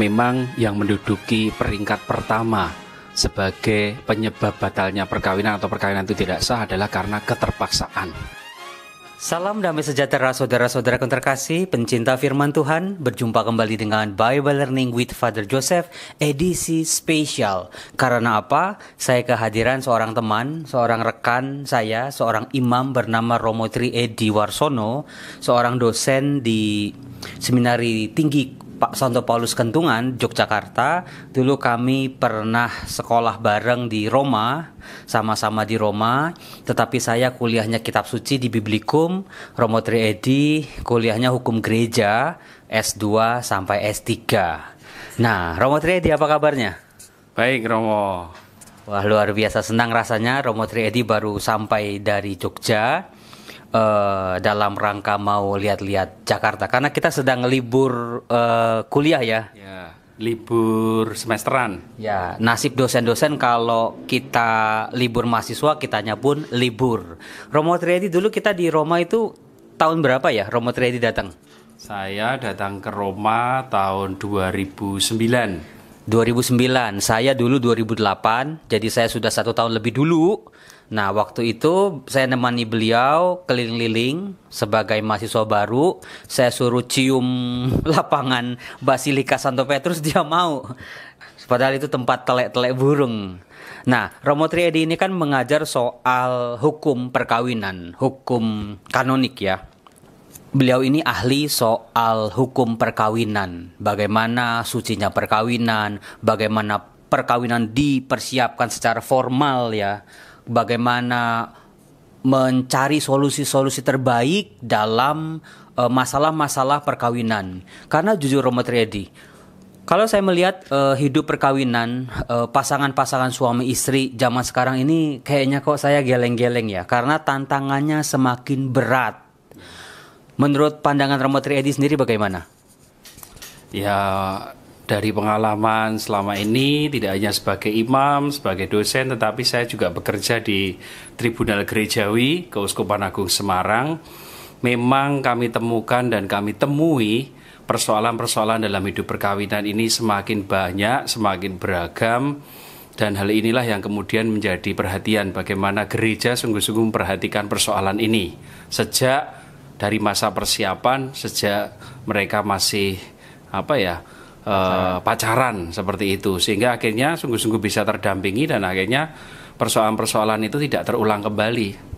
memang yang menduduki peringkat pertama sebagai penyebab batalnya perkawinan atau perkawinan itu tidak sah adalah karena keterpaksaan. Salam damai sejahtera saudara-saudara terkasih, pencinta firman Tuhan. Berjumpa kembali dengan Bible Learning with Father Joseph, edisi spesial. Karena apa? Saya kehadiran seorang teman, seorang rekan saya, seorang imam bernama Romo Tri Edi Warsono, seorang dosen di Seminari Tinggi Pak Santo Paulus Kentungan, Yogyakarta. Dulu kami pernah sekolah bareng di Roma, sama-sama di Roma. Tetapi saya kuliahnya kitab suci di Biblikum, Romo Tri Edi kuliahnya hukum gereja, S2 sampai S3. Nah, Romo Tri Edi apa kabarnya? Baik, Romo. Wah, luar biasa senang rasanya Romo Tri Edi baru sampai dari Jogja. Dalam rangka mau lihat-lihat Jakarta karena kita sedang libur kuliah ya. Ya, libur semesteran. Ya, nasib dosen-dosen kalau kita libur mahasiswa, kitanya pun libur. Romo Tri Edi dulu kita di Roma itu tahun berapa ya Romo Tri Edi datang? Saya datang ke Roma tahun 2009. 2009, saya dulu 2008, jadi saya sudah 1 tahun lebih dulu. Nah, waktu itu saya nemani beliau keliling-liling sebagai mahasiswa baru. Saya suruh cium lapangan Basilika Santo Petrus, dia mau. Padahal itu tempat telek-telek burung. Nah, Romo Tri Edi ini kan mengajar soal hukum perkawinan, hukum kanonik ya. Beliau ini ahli soal hukum perkawinan. Bagaimana sucinya perkawinan, bagaimana perkawinan dipersiapkan secara formal ya. Bagaimana mencari solusi-solusi terbaik dalam masalah-masalah perkawinan. Karena jujur Romo Tri Edi, kalau saya melihat hidup perkawinan pasangan-pasangan suami istri zaman sekarang ini kayaknya kok saya geleng-geleng ya. Karena tantangannya semakin berat. Menurut pandangan Romo Tri Edi sendiri bagaimana? Ya, dari pengalaman selama ini tidak hanya sebagai imam, sebagai dosen, tetapi saya juga bekerja di Tribunal Gerejawi Keuskupan Agung Semarang. Memang kami temukan dan kami temui persoalan-persoalan dalam hidup perkawinan ini semakin banyak, semakin beragam. Dan hal inilah yang kemudian menjadi perhatian bagaimana gereja sungguh-sungguh memperhatikan persoalan ini. Sejak dari masa persiapan, sejak mereka masih pacaran seperti itu, sehingga akhirnya sungguh-sungguh bisa terdampingi dan akhirnya persoalan-persoalan itu tidak terulang kembali.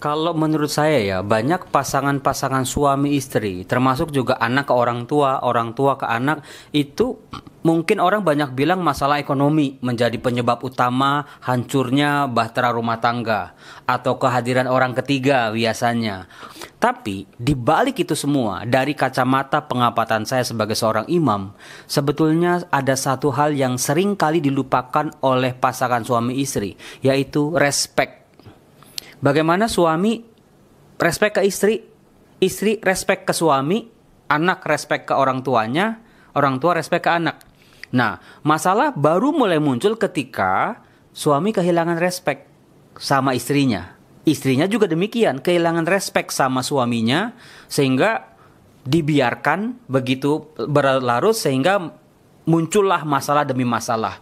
Kalau menurut saya ya, banyak pasangan-pasangan suami istri, termasuk juga anak ke orang tua ke anak, itu mungkin orang banyak bilang masalah ekonomi menjadi penyebab utama hancurnya bahtera rumah tangga atau kehadiran orang ketiga biasanya. Tapi di balik itu semua, dari kacamata pengamatan saya sebagai seorang imam, sebetulnya ada satu hal yang sering kali dilupakan oleh pasangan suami istri, yaitu respect. Bagaimana suami respect ke istri, istri respect ke suami, anak respect ke orang tuanya, orang tua respect ke anak. Nah, masalah baru mulai muncul ketika suami kehilangan respect sama istrinya. Istrinya juga demikian, kehilangan respect sama suaminya, sehingga dibiarkan begitu berlarut sehingga muncullah masalah demi masalah.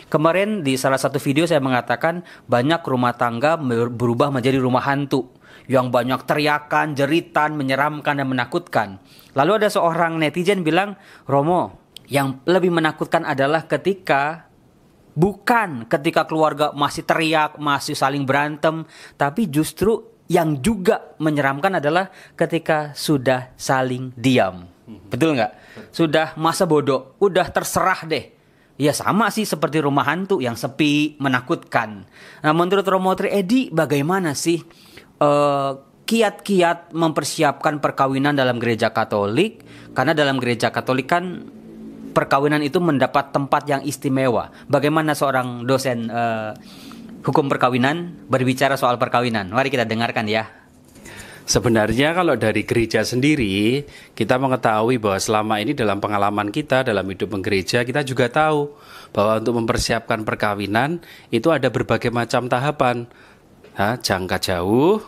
Kemarin di salah satu video saya mengatakan banyak rumah tangga berubah menjadi rumah hantu yang banyak teriakan, jeritan, menyeramkan dan menakutkan. Lalu ada seorang netizen bilang, Romo, yang lebih menakutkan adalah bukan ketika keluarga masih teriak, masih saling berantem, tapi justru yang juga menyeramkan adalah ketika sudah saling diam. Betul nggak? Sudah masa bodoh, udah terserah deh. Ya sama sih seperti rumah hantu yang sepi, menakutkan. Nah, menurut Romo Tri Edi bagaimana sih kiat-kiat mempersiapkan perkawinan dalam gereja Katolik? Karena dalam gereja Katolik kan perkawinan itu mendapat tempat yang istimewa. Bagaimana seorang dosen hukum perkawinan berbicara soal perkawinan? Mari kita dengarkan ya. Sebenarnya kalau dari gereja sendiri, kita mengetahui bahwa selama ini dalam pengalaman kita dalam hidup menggereja, kita juga tahu bahwa untuk mempersiapkan perkawinan itu ada berbagai macam tahapan. Jangka jauh,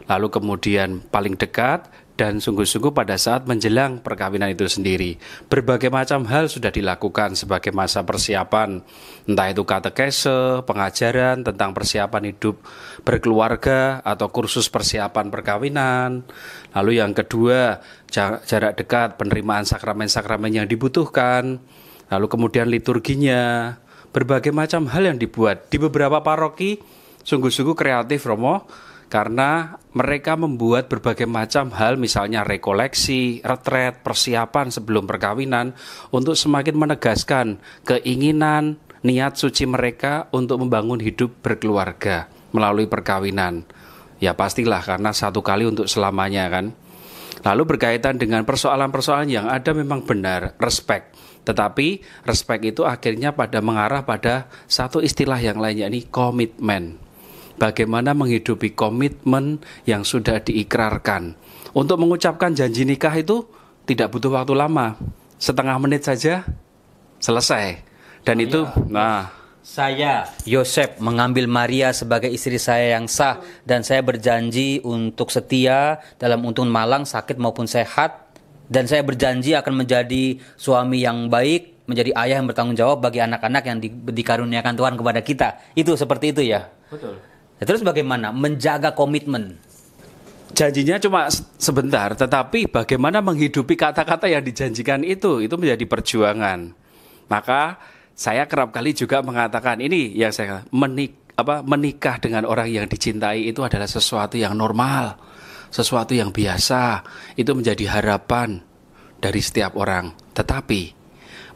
lalu kemudian paling dekat, dan sungguh-sungguh pada saat menjelang perkawinan itu sendiri. Berbagai macam hal sudah dilakukan sebagai masa persiapan, entah itu katekese, pengajaran tentang persiapan hidup berkeluarga, atau kursus persiapan perkawinan. Lalu yang kedua, jarak dekat, penerimaan sakramen-sakramen yang dibutuhkan. Lalu kemudian liturginya, berbagai macam hal yang dibuat. Di beberapa paroki sungguh-sungguh kreatif, Romo, karena mereka membuat berbagai macam hal, misalnya rekoleksi, retret, persiapan sebelum perkawinan, untuk semakin menegaskan keinginan, niat suci mereka untuk membangun hidup berkeluarga melalui perkawinan. Ya pastilah, karena satu kali untuk selamanya kan. Lalu berkaitan dengan persoalan-persoalan yang ada memang benar, respect. Tetapi respect itu akhirnya mengarah pada satu istilah yang lainnya, ini komitmen. Bagaimana menghidupi komitmen yang sudah diikrarkan. Untuk mengucapkan janji nikah itu tidak butuh waktu lama, setengah menit saja selesai. Dan itu, saya, Yosef, mengambil Maria sebagai istri saya yang sah, dan saya berjanji untuk setia dalam untun malang, sakit maupun sehat, dan saya berjanji akan menjadi suami yang baik, menjadi ayah yang bertanggung jawab bagi anak-anak yang dikaruniakan Tuhan kepada kita. Itu seperti itu ya. Betul. Terus bagaimana menjaga komitmen? Janjinya cuma sebentar, tetapi bagaimana menghidupi kata-kata yang dijanjikan itu menjadi perjuangan. Maka saya kerap kali juga mengatakan, ini yang saya menikah dengan orang yang dicintai itu adalah sesuatu yang normal, sesuatu yang biasa. Itu menjadi harapan dari setiap orang. Tetapi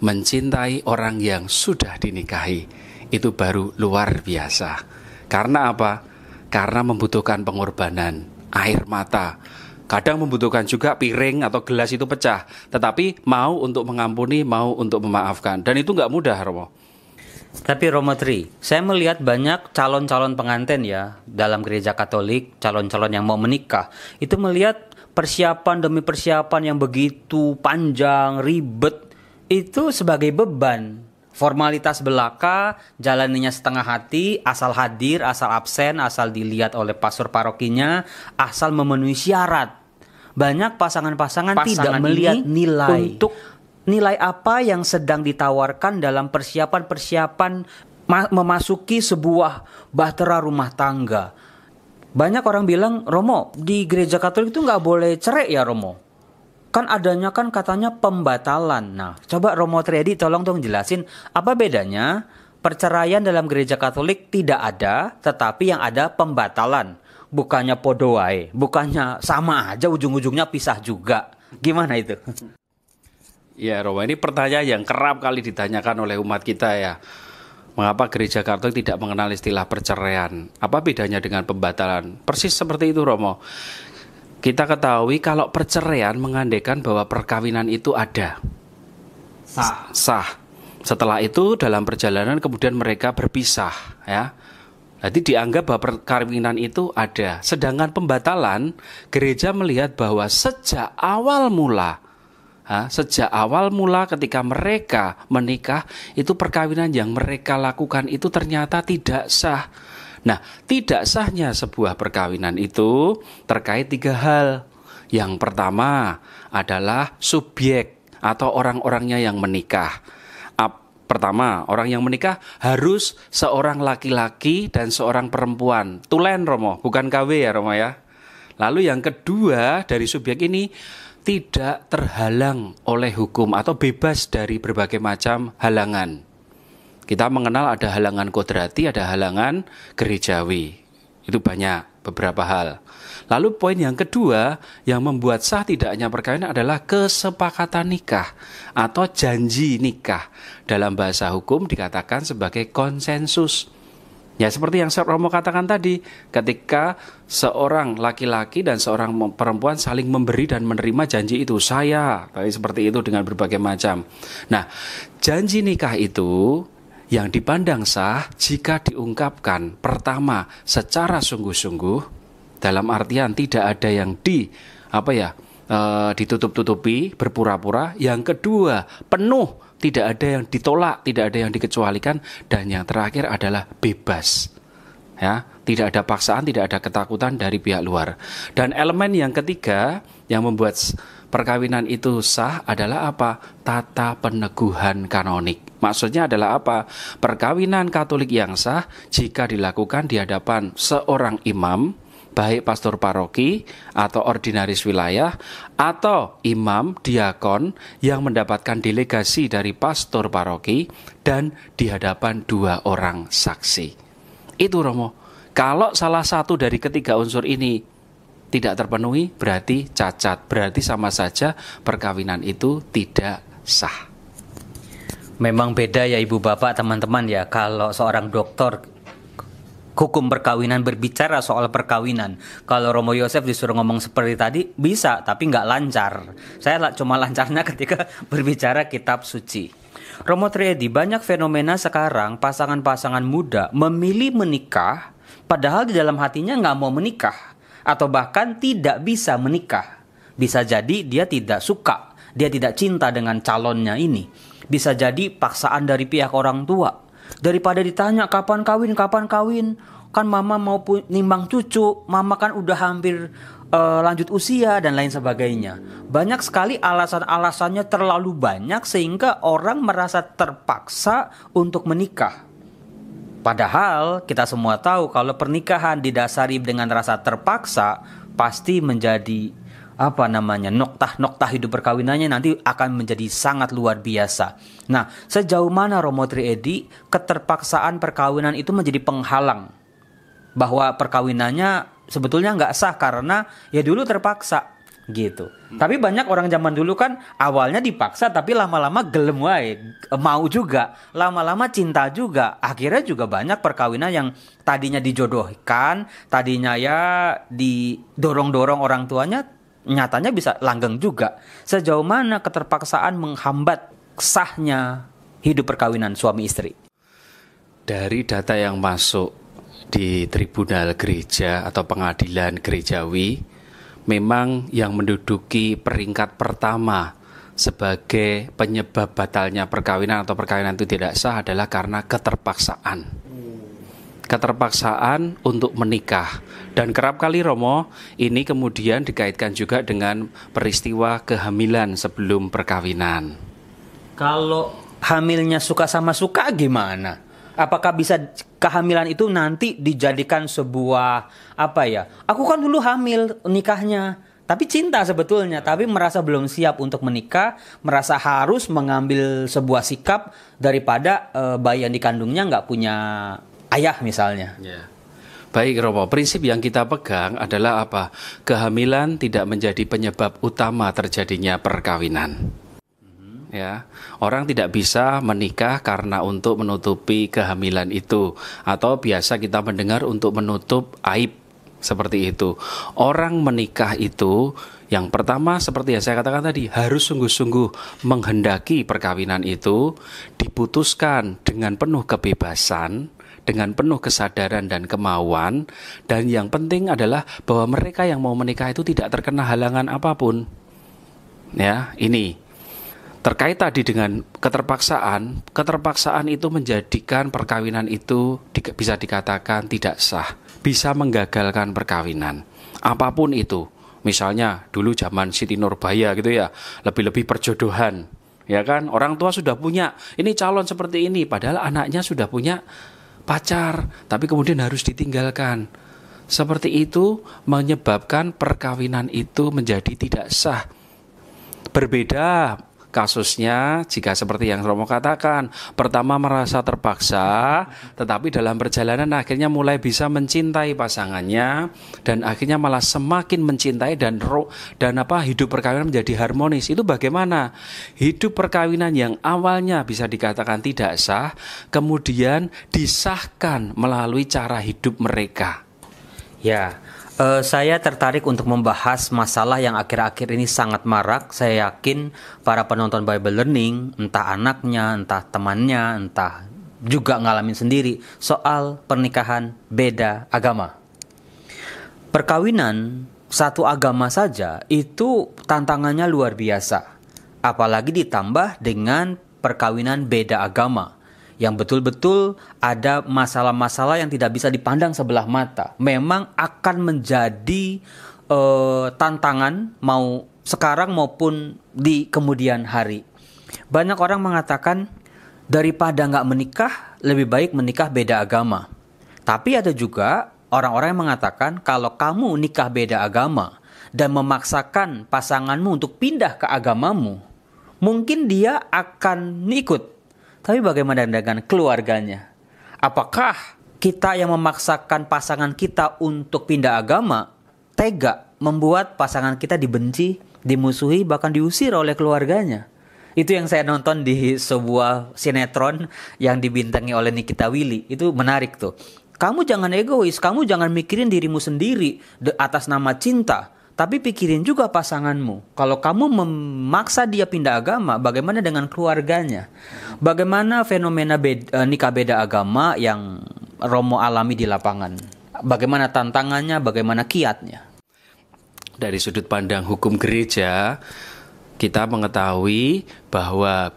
mencintai orang yang sudah dinikahi itu baru luar biasa. Karena apa? Karena membutuhkan pengorbanan, air mata. Kadang membutuhkan juga piring atau gelas itu pecah. Tetapi mau untuk mengampuni, mau untuk memaafkan. Dan itu nggak mudah, Romo. Tapi Romo Tri, saya melihat banyak calon-calon pengantin ya dalam gereja Katolik, calon-calon yang mau menikah. Itu melihat persiapan demi persiapan yang begitu panjang, ribet. Itu sebagai beban. Formalitas belaka, jalaninya setengah hati, asal hadir, asal absen, asal dilihat oleh pastor parokinya, asal memenuhi syarat. Banyak pasangan-pasangan tidak melihat nilai untuk nilai apa yang sedang ditawarkan dalam persiapan-persiapan memasuki sebuah bahtera rumah tangga. Banyak orang bilang, Romo, di gereja Katolik itu nggak boleh cerai ya Romo. Kan adanya kan katanya pembatalan. Nah, coba Romo Triadi tolong dong jelasin apa bedanya perceraian dalam gereja Katolik tidak ada, tetapi yang ada pembatalan. Bukannya podo wae, bukannya sama aja, ujung-ujungnya pisah juga. Gimana itu? Ya Romo, ini pertanyaan yang kerap kali ditanyakan oleh umat kita ya. Mengapa gereja Katolik tidak mengenal istilah perceraian? Apa bedanya dengan pembatalan? Persis seperti itu Romo. Kita ketahui kalau perceraian mengandaikan bahwa perkawinan itu ada. Sah. Setelah itu dalam perjalanan kemudian mereka berpisah ya. Jadi dianggap bahwa perkawinan itu ada. Sedangkan pembatalan, gereja melihat bahwa sejak awal mula ketika mereka menikah, itu perkawinan yang mereka lakukan itu ternyata tidak sah. Nah, tidak sahnya sebuah perkawinan itu terkait 3 hal. Yang pertama adalah subjek atau orang-orangnya yang menikah. Pertama, orang yang menikah harus seorang laki-laki dan seorang perempuan. Tulen Romo, bukan KW ya Romo ya. Lalu yang kedua dari subjek ini tidak terhalang oleh hukum atau bebas dari berbagai macam halangan. Kita mengenal ada halangan kodrati, ada halangan gerejawi. Itu banyak, beberapa hal. Lalu poin yang kedua yang membuat sah tidak hanya perkawinan adalah kesepakatan nikah atau janji nikah. Dalam bahasa hukum dikatakan sebagai konsensus. Ya seperti yang Romo katakan tadi, ketika seorang laki-laki dan seorang perempuan saling memberi dan menerima janji itu, saya, seperti itu dengan berbagai macam. Nah, janji nikah itu yang dipandang sah jika diungkapkan pertama secara sungguh-sungguh, dalam artian tidak ada yang ditutup-tutupi, berpura-pura. Yang kedua, penuh, tidak ada yang ditolak, tidak ada yang dikecualikan, dan yang terakhir adalah bebas. Ya, tidak ada paksaan, tidak ada ketakutan dari pihak luar. Dan elemen yang ketiga yang membuat perkawinan itu sah adalah apa? Tata peneguhan kanonik. Maksudnya adalah apa? Perkawinan Katolik yang sah jika dilakukan di hadapan seorang imam, baik pastor paroki atau ordinaris wilayah, atau imam diakon yang mendapatkan delegasi dari pastor paroki, dan di hadapan 2 orang saksi. Itu Romo. Kalau salah satu dari ketiga unsur ini tidak terpenuhi, berarti cacat, berarti sama saja perkawinan itu tidak sah. Memang beda ya ibu bapak teman-teman ya, kalau seorang dokter hukum perkawinan berbicara soal perkawinan. Kalau Romo Yosef disuruh ngomong seperti tadi bisa, tapi nggak lancar. Saya cuma lancarnya ketika berbicara kitab suci. Romo Triedi, banyak fenomena sekarang pasangan-pasangan muda memilih menikah padahal di dalam hatinya nggak mau menikah, atau bahkan tidak bisa menikah. Bisa jadi dia tidak suka, dia tidak cinta dengan calonnya ini. Bisa jadi paksaan dari pihak orang tua. Daripada ditanya kapan kawin, kan mama mau nimbang cucu, mama kan udah hampir lanjut usia dan lain sebagainya. Banyak sekali alasan-alasannya, terlalu banyak sehingga orang merasa terpaksa untuk menikah. Padahal kita semua tahu kalau pernikahan didasari dengan rasa terpaksa pasti menjadi noktah hidup perkawinannya nanti akan menjadi sangat luar biasa. Nah, sejauh mana Romo Triedi keterpaksaan perkawinan itu menjadi penghalang bahwa perkawinannya sebetulnya nggak sah karena ya dulu terpaksa gitu. Tapi banyak orang zaman dulu kan awalnya dipaksa tapi lama-lama gelem wae, mau juga, lama-lama cinta juga. Akhirnya juga banyak perkawinan yang tadinya dijodohkan, tadinya ya didorong-dorong orang tuanya, nyatanya bisa langgeng juga. Sejauh mana keterpaksaan menghambat sahnya hidup perkawinan suami istri? Dari data yang masuk di tribunal gereja atau pengadilan gerejawi, memang yang menduduki peringkat pertama sebagai penyebab batalnya perkawinan atau perkawinan itu tidak sah adalah karena keterpaksaan. Keterpaksaan untuk menikah. Dan kerap kali Romo, ini kemudian dikaitkan juga dengan peristiwa kehamilan sebelum perkawinan. Kalau hamilnya suka sama suka gimana? Apakah bisa kehamilan itu nanti dijadikan sebuah aku kan dulu hamil nikahnya, tapi cinta sebetulnya, tapi merasa belum siap untuk menikah, merasa harus mengambil sebuah sikap daripada bayi yang dikandungnya nggak punya ayah misalnya. Ya. Baik Romo, prinsip yang kita pegang adalah apa? Kehamilan tidak menjadi penyebab utama terjadinya perkawinan. Ya, orang tidak bisa menikah karena untuk menutupi kehamilan itu, atau biasa kita mendengar untuk menutup aib seperti itu. Orang menikah itu yang pertama seperti yang saya katakan tadi, harus sungguh-sungguh menghendaki perkawinan itu diputuskan dengan penuh kebebasan, dengan penuh kesadaran dan kemauan, dan yang penting adalah bahwa mereka yang mau menikah itu tidak terkena halangan apapun. Ya, ini terkait tadi dengan keterpaksaan itu menjadikan perkawinan itu bisa dikatakan tidak sah, bisa menggagalkan perkawinan. Apapun itu, misalnya dulu zaman Siti Nurbaya gitu ya, lebih-lebih perjodohan, ya kan? Orang tua sudah punya, ini calon seperti ini, padahal anaknya sudah punya pacar, tapi kemudian harus ditinggalkan. Seperti itu menyebabkan perkawinan itu menjadi tidak sah. Berbeda kasusnya jika seperti yang Romo katakan, pertama merasa terpaksa, tetapi dalam perjalanan akhirnya mulai bisa mencintai pasangannya, dan akhirnya malah semakin mencintai dan hidup perkawinan menjadi harmonis. Itu bagaimana? Hidup perkawinan yang awalnya bisa dikatakan tidak sah, kemudian disahkan melalui cara hidup mereka. Ya, saya tertarik untuk membahas masalah yang akhir-akhir ini sangat marak. Saya yakin para penonton Bible Learning, entah anaknya, entah temannya, entah juga ngalamin sendiri, soal pernikahan beda agama. Perkawinan satu agama saja itu tantangannya luar biasa. Apalagi ditambah dengan perkawinan beda agama, yang betul-betul ada masalah-masalah yang tidak bisa dipandang sebelah mata. Memang akan menjadi tantangan mau sekarang maupun di kemudian hari. Banyak orang mengatakan daripada nggak menikah lebih baik menikah beda agama. Tapi ada juga orang-orang yang mengatakan kalau kamu nikah beda agama dan memaksakan pasanganmu untuk pindah ke agamamu, mungkin dia akan ikut. Tapi bagaimana dengan keluarganya? Apakah kita yang memaksakan pasangan kita untuk pindah agama tega membuat pasangan kita dibenci, dimusuhi, bahkan diusir oleh keluarganya? Itu yang saya nonton di sebuah sinetron yang dibintangi oleh Nikita Willy. Itu menarik tuh. Kamu jangan egois, kamu jangan mikirin dirimu sendiri atas nama cinta. Tapi pikirin juga pasanganmu. Kalau kamu memaksa dia pindah agama, bagaimana dengan keluarganya? Bagaimana fenomena nikah beda agama yang Romo alami di lapangan? Bagaimana tantangannya, bagaimana kiatnya? Dari sudut pandang hukum gereja, kita mengetahui bahwa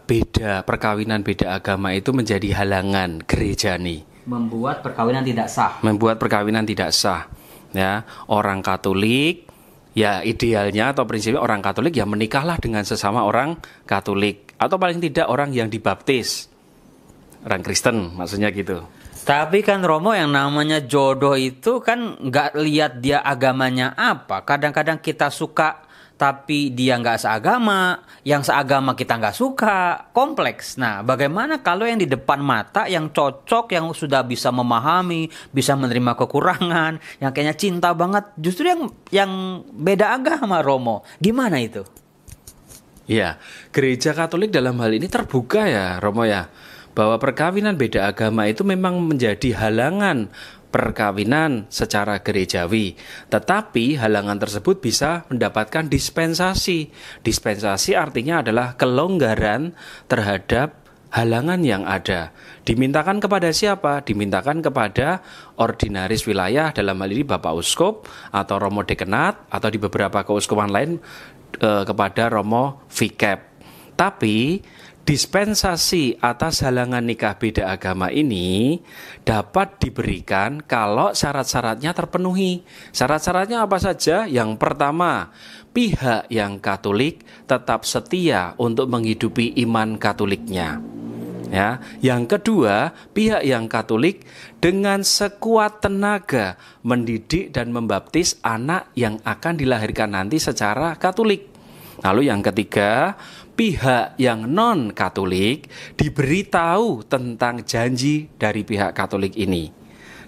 perkawinan beda agama itu menjadi halangan gereja nih. Membuat perkawinan tidak sah. Membuat perkawinan tidak sah. Ya, orang Katolik, ya idealnya atau prinsipnya orang Katolik ya menikahlah dengan sesama orang Katolik, atau paling tidak orang yang dibaptis, orang Kristen maksudnya gitu. Tapi kan Romo, yang namanya jodoh itu kan nggak lihat dia agamanya apa. Kadang-kadang kita suka tapi dia nggak seagama, yang seagama kita nggak suka, kompleks. Nah, bagaimana kalau yang di depan mata, yang cocok, yang sudah bisa memahami, bisa menerima kekurangan, yang kayaknya cinta banget, justru yang beda agama, Romo. Gimana itu? Ya, gereja Katolik dalam hal ini terbuka ya, Romo ya, bahwa perkawinan beda agama itu memang menjadi halangan perkawinan secara gerejawi. Tetapi halangan tersebut bisa mendapatkan dispensasi. Dispensasi artinya adalah kelonggaran terhadap halangan yang ada. Dimintakan kepada siapa? Dimintakan kepada ordinaris wilayah, dalam hal ini Bapak Uskup atau Romo Dekenat, atau di beberapa keuskupan lain kepada Romo Vikep. Tapi dispensasi atas halangan nikah beda agama ini dapat diberikan kalau syarat-syaratnya terpenuhi. Syarat-syaratnya apa saja? Yang pertama, pihak yang Katolik tetap setia untuk menghidupi iman Katoliknya. Ya, yang kedua, pihak yang Katolik dengan sekuat tenaga mendidik dan membaptis anak yang akan dilahirkan nanti secara Katolik. Lalu yang ketiga, pihak yang non-Katolik diberitahu tentang janji dari pihak Katolik ini.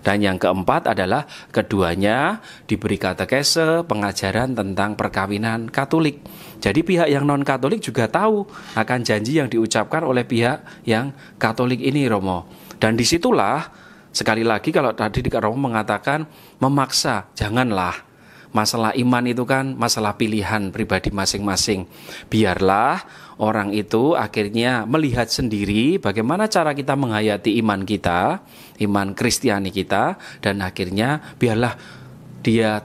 Dan yang keempat adalah keduanya diberi katekese, pengajaran tentang perkawinan Katolik. Jadi pihak yang non-Katolik juga tahu akan janji yang diucapkan oleh pihak yang Katolik ini, Romo. Dan disitulah, sekali lagi kalau tadi Romo mengatakan memaksa, janganlah. Masalah iman itu kan masalah pilihan pribadi masing-masing. Biarlah orang itu akhirnya melihat sendiri bagaimana cara kita menghayati iman kita, iman Kristiani kita, dan akhirnya biarlah dia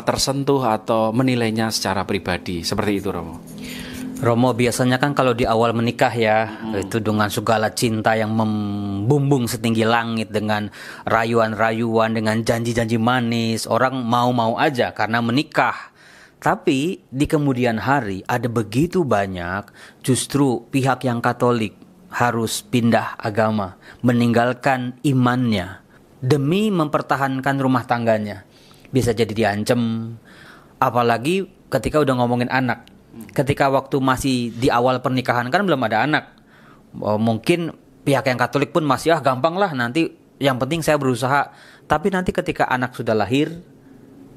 tersentuh atau menilainya secara pribadi. Seperti itu, Romo. Romo, biasanya kan kalau di awal menikah ya, itu dengan segala cinta yang membumbung setinggi langit, dengan rayuan-rayuan, dengan janji-janji manis, orang mau-mau aja karena menikah. Tapi di kemudian hari ada begitu banyak justru pihak yang Katolik harus pindah agama, meninggalkan imannya demi mempertahankan rumah tangganya. Bisa jadi diancam, apalagi ketika udah ngomongin anak. Ketika waktu masih di awal pernikahan kan belum ada anak, mungkin pihak yang Katolik pun masih gampang lah, nanti yang penting saya berusaha. Tapi nanti ketika anak sudah lahir,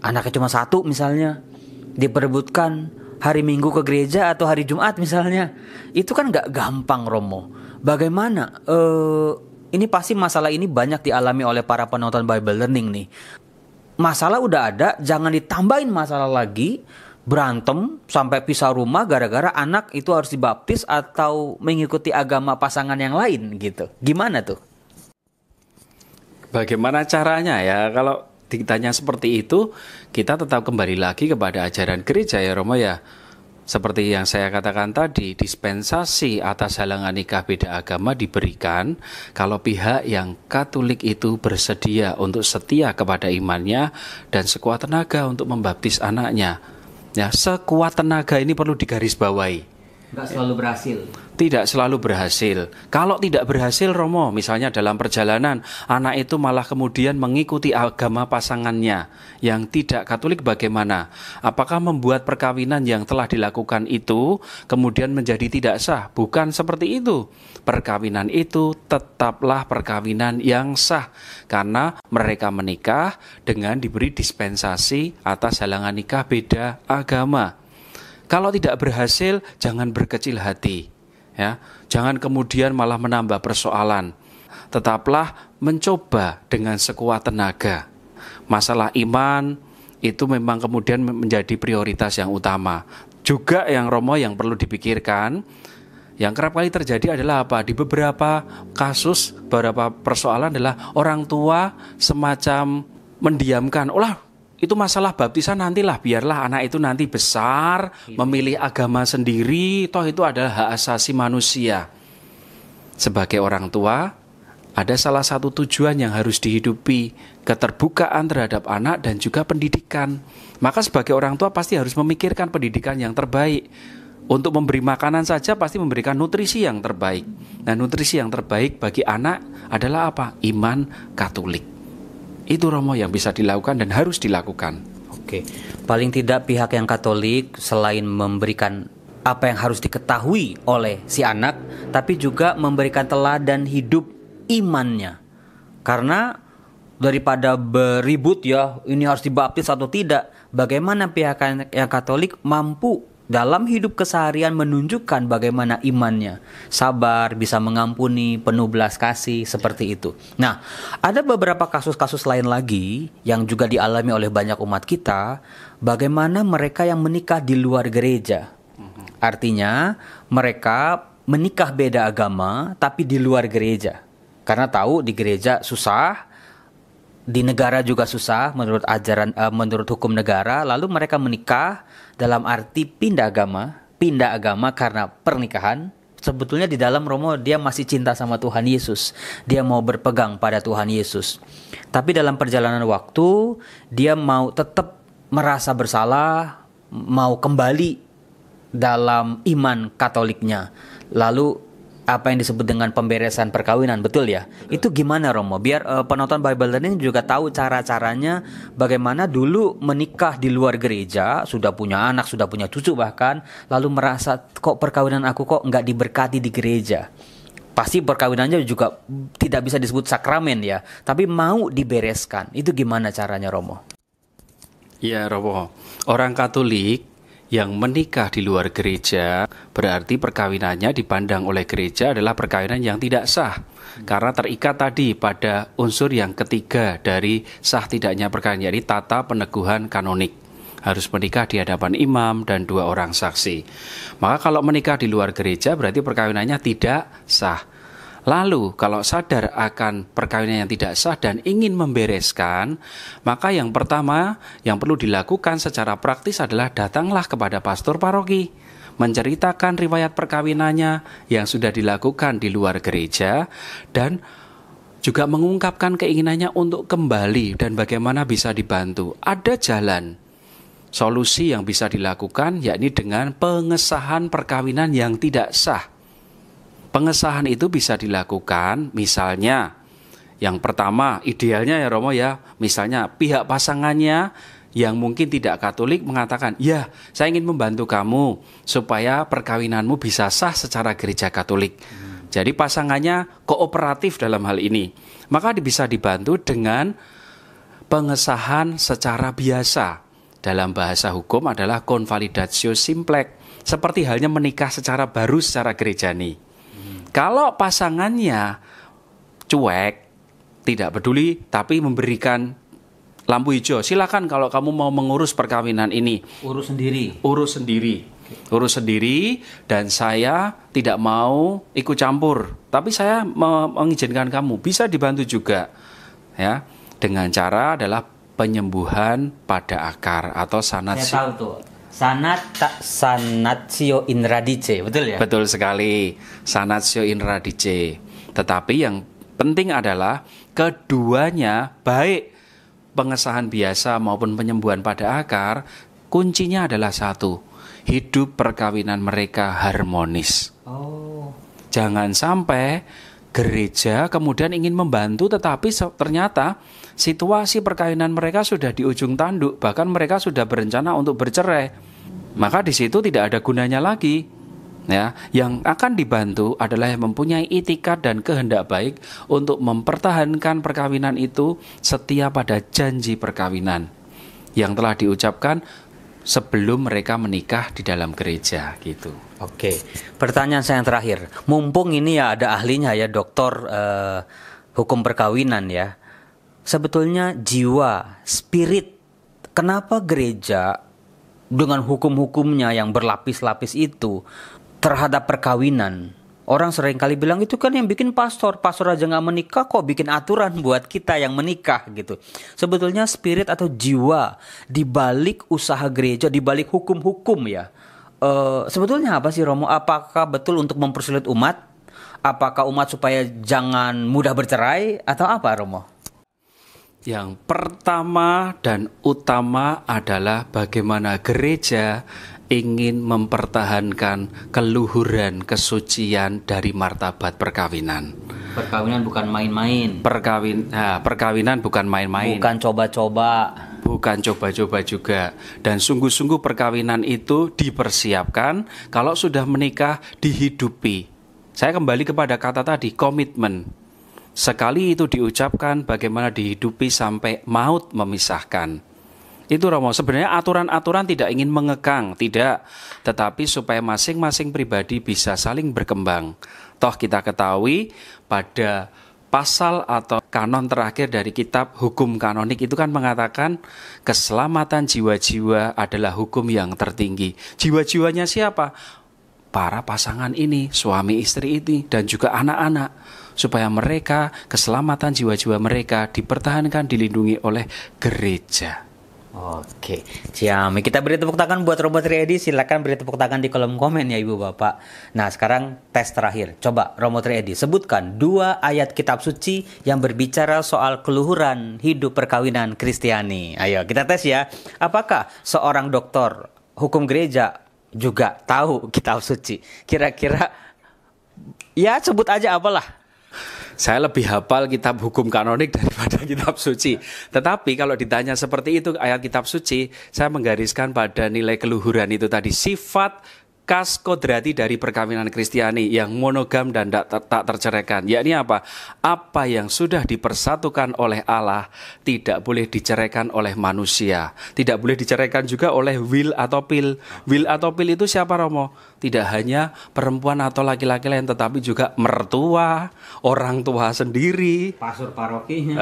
anaknya cuma satu misalnya, diperebutkan hari Minggu ke gereja atau hari Jumat misalnya, itu kan gak gampang, Romo. Bagaimana? Ini pasti masalah ini banyak dialami oleh para penonton Bible Learning nih. Masalah udah ada, jangan ditambahin masalah lagi. Berantem sampai pisah rumah gara-gara anak itu harus dibaptis atau mengikuti agama pasangan yang lain gitu. Gimana tuh? Bagaimana caranya ya? Kalau ditanya seperti itu, kita tetap kembali lagi kepada ajaran gereja ya, Romo ya. seperti yang saya katakan tadi, dispensasi atas halangan nikah beda agama diberikan kalau pihak yang Katolik itu bersedia untuk setia kepada imannya dan sekuat tenaga untuk membaptis anaknya. Ya, sekuat tenaga ini perlu digarisbawahi. Nggak selalu berhasil. Tidak selalu berhasil. Kalau tidak berhasil, Romo, misalnya dalam perjalanan, anak itu malah kemudian mengikuti agama pasangannya yang tidak Katolik, bagaimana? Apakah membuat perkawinan yang telah dilakukan itu kemudian menjadi tidak sah? Bukan seperti itu. Perkawinan itu tetaplah perkawinan yang sah karena mereka menikah dengan diberi dispensasi atas halangan nikah beda agama. Kalau tidak berhasil, jangan berkecil hati, ya. Jangan kemudian malah menambah persoalan. Tetaplah mencoba dengan sekuat tenaga. Masalah iman itu memang kemudian menjadi prioritas yang utama. Juga yang Romo yang perlu dipikirkan, yang kerap kali terjadi adalah apa? Di beberapa kasus, beberapa persoalan adalah orang tua semacam mendiamkan. Itu masalah baptisan nantilah, biarlah anak itu nanti besar, memilih agama sendiri, toh itu adalah hak asasi manusia. Sebagai orang tua, ada salah satu tujuan yang harus dihidupi, keterbukaan terhadap anak dan juga pendidikan. Maka sebagai orang tua pasti harus memikirkan pendidikan yang terbaik. Untuk memberi makanan saja pasti memberikan nutrisi yang terbaik. Nah, nutrisi yang terbaik bagi anak adalah apa? Iman Katolik. Itu Romo yang bisa dilakukan dan harus dilakukan. Oke, paling tidak pihak yang Katolik selain memberikan apa yang harus diketahui oleh si anak, tapi juga memberikan teladan hidup imannya. Karena daripada beribut ya, ini harus dibaptis atau tidak, bagaimana pihak yang Katolik mampu dalam hidup keseharian menunjukkan bagaimana imannya, sabar, bisa mengampuni, penuh belas kasih, seperti itu. Nah, ada beberapa kasus-kasus lain lagi yang juga dialami oleh banyak umat kita, bagaimana mereka yang menikah di luar gereja. Artinya, mereka menikah beda agama tapi di luar gereja. Karena tahu di gereja susah, di negara juga susah menurut menurut hukum negara, lalu mereka menikah dalam arti pindah agama karena pernikahan. Sebetulnya di dalam Romo dia masih cinta sama Tuhan Yesus, dia mau berpegang pada Tuhan Yesus. Tapi dalam perjalanan waktu dia mau tetap merasa bersalah, mau kembali dalam iman Katoliknya. Lalu apa yang disebut dengan pemberesan perkawinan, betul ya? Itu gimana Romo? Biar penonton Bible Learning juga tahu cara-caranya bagaimana dulu menikah di luar gereja, sudah punya anak, sudah punya cucu bahkan, lalu merasa kok perkawinan aku kok nggak diberkati di gereja. Pasti perkawinannya juga tidak bisa disebut sakramen ya, tapi mau dibereskan. Itu gimana caranya Romo? Ya Romo, orang Katolik yang menikah di luar gereja berarti perkawinannya dipandang oleh gereja adalah perkawinan yang tidak sah karena terikat tadi pada unsur yang ketiga dari sah tidaknya perkawinan, yaitu tata peneguhan kanonik. Harus menikah di hadapan imam dan 2 orang saksi. Maka kalau menikah di luar gereja berarti perkawinannya tidak sah. Lalu kalau sadar akan perkawinan yang tidak sah dan ingin membereskan, maka yang pertama yang perlu dilakukan secara praktis adalah datanglah kepada pastor paroki, menceritakan riwayat perkawinannya yang sudah dilakukan di luar gereja dan juga mengungkapkan keinginannya untuk kembali dan bagaimana bisa dibantu. Ada jalan solusi yang bisa dilakukan, yakni dengan pengesahan perkawinan yang tidak sah. Pengesahan itu bisa dilakukan misalnya, yang pertama idealnya ya Romo ya, misalnya pihak pasangannya yang mungkin tidak Katolik mengatakan, ya saya ingin membantu kamu supaya perkawinanmu bisa sah secara gereja Katolik. Jadi pasangannya kooperatif dalam hal ini, maka bisa dibantu dengan pengesahan secara biasa. Dalam bahasa hukum adalah convalidatio simplex, seperti halnya menikah secara baru secara gerejani. Kalau pasangannya cuek, tidak peduli, tapi memberikan lampu hijau, silakan kalau kamu mau mengurus perkawinan ini. Urus sendiri, dan saya tidak mau ikut campur. Tapi saya mengizinkan kamu, bisa dibantu juga. Ya, dengan cara adalah penyembuhan pada akar atau sanat. Saya tahu tuh. Sanatio in radice, betul ya? Betul sekali, sanatio in radice. Tetapi yang penting adalah keduanya, baik pengesahan biasa maupun penyembuhan pada akar, kuncinya adalah satu, hidup perkawinan mereka harmonis. Oh. Jangan sampai gereja kemudian ingin membantu tetapi ternyata situasi perkawinan mereka sudah di ujung tanduk, bahkan mereka sudah berencana untuk bercerai. Maka di situ tidak ada gunanya lagi. Ya, yang akan dibantu adalah yang mempunyai itikat dan kehendak baik untuk mempertahankan perkawinan itu setia pada janji perkawinan yang telah diucapkan sebelum mereka menikah di dalam gereja gitu. Oke, pertanyaan saya yang terakhir. Mumpung ini ya ada ahlinya ya, doktor hukum perkawinan ya. Sebetulnya jiwa, spirit, kenapa gereja dengan hukum-hukumnya yang berlapis-lapis itu terhadap perkawinan? Orang sering kali bilang itu kan yang bikin pastor aja nggak menikah kok bikin aturan buat kita yang menikah gitu. Sebetulnya spirit atau jiwa di balik usaha gereja, di balik hukum-hukum ya, sebetulnya apa sih Romo? Apakah betul untuk mempersulit umat? Apakah umat supaya jangan mudah bercerai atau apa Romo? Yang pertama dan utama adalah bagaimana gereja ingin mempertahankan keluhuran kesucian dari martabat perkawinan. Perkawinan bukan main-main. Perkawinan bukan main-main. Bukan coba-coba. Bukan coba-coba juga. Dan sungguh-sungguh perkawinan itu dipersiapkan, kalau sudah menikah dihidupi. Saya kembali kepada kata tadi, komitmen. Sekali itu diucapkan, bagaimana dihidupi sampai maut memisahkan. Itu Romo, sebenarnya aturan-aturan tidak ingin mengekang, tidak. Tetapi supaya masing-masing pribadi bisa saling berkembang. Toh kita ketahui pada pasal atau kanon terakhir dari kitab hukum kanonik itu kan mengatakan keselamatan jiwa-jiwa adalah hukum yang tertinggi. Jiwa-jiwanya siapa? Para pasangan ini, suami istri ini, dan juga anak-anak. Supaya mereka, keselamatan jiwa-jiwa mereka dipertahankan, dilindungi oleh gereja. Oke, Ciami. Kita beri tepuk tangan buat Romo Triedi. Silakan beri tepuk tangan di kolom komen ya Ibu Bapak. Nah sekarang tes terakhir. Coba Romo Triedi sebutkan 2 ayat kitab suci yang berbicara soal keluhuran hidup perkawinan Kristiani. Ayo kita tes ya. Apakah seorang doktor hukum gereja juga tahu kitab suci? Kira-kira ya sebut aja apalah. Saya lebih hafal kitab hukum kanonik daripada kitab suci. Tetapi kalau ditanya seperti itu ayat kitab suci, saya menggariskan pada nilai keluhuran itu tadi. Sifat khas kodrati dari perkawinan Kristiani yang monogam dan tak terceraikan. Yakni apa? Apa yang sudah dipersatukan oleh Allah tidak boleh diceraikan oleh manusia. Tidak boleh diceraikan juga oleh will atau pil. Will atau pil itu siapa Romo? Tidak hanya perempuan atau laki-laki lain, tetapi juga mertua, orang tua sendiri, pastor parokinya.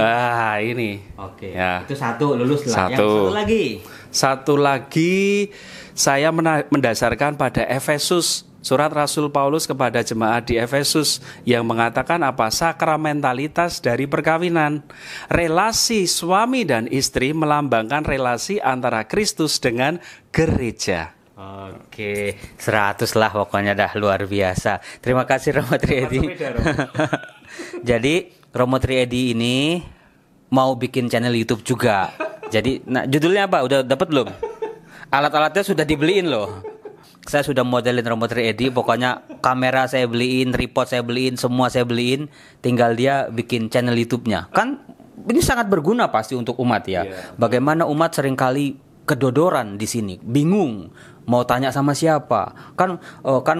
Ini. Oke. Ya. Itu satu lulus lah. Satu. Yang satu lagi saya mendasarkan pada Efesus, surat Rasul Paulus kepada jemaat di Efesus yang mengatakan apa? Sakramentalitas dari perkawinan. Relasi suami dan istri melambangkan relasi antara Kristus dengan gereja. Oke, 100 lah pokoknya dah, luar biasa. Terima kasih Romo Triedi. Jadi Romo Triedi ini mau bikin channel YouTube juga. Jadi judulnya apa? Udah dapat belum? Alat-alatnya sudah dibeliin loh. Saya sudah modelin Romo Triedi. Pokoknya kamera saya beliin, tripod saya beliin, semua saya beliin. Tinggal dia bikin channel YouTube-nya. Kan ini sangat berguna pasti untuk umat ya. Bagaimana umat seringkali kedodoran di sini, bingung mau tanya sama siapa. Kan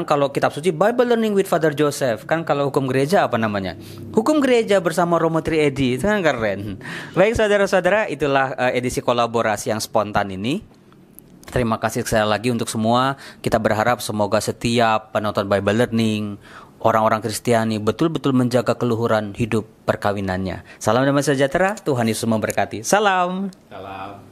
kalau kitab suci Bible Learning with Father Joseph. Kan kalau hukum gereja apa namanya? Hukum gereja bersama Romo Triedi. Itu kan keren. Baik saudara-saudara, itulah edisi kolaborasi yang spontan ini. Terima kasih sekali lagi untuk semua. Kita berharap semoga setiap penonton Bible Learning, orang-orang Kristiani betul-betul menjaga keluhuran hidup perkawinannya. Salam damai sejahtera, Tuhan Yesus memberkati. Salam. Salam.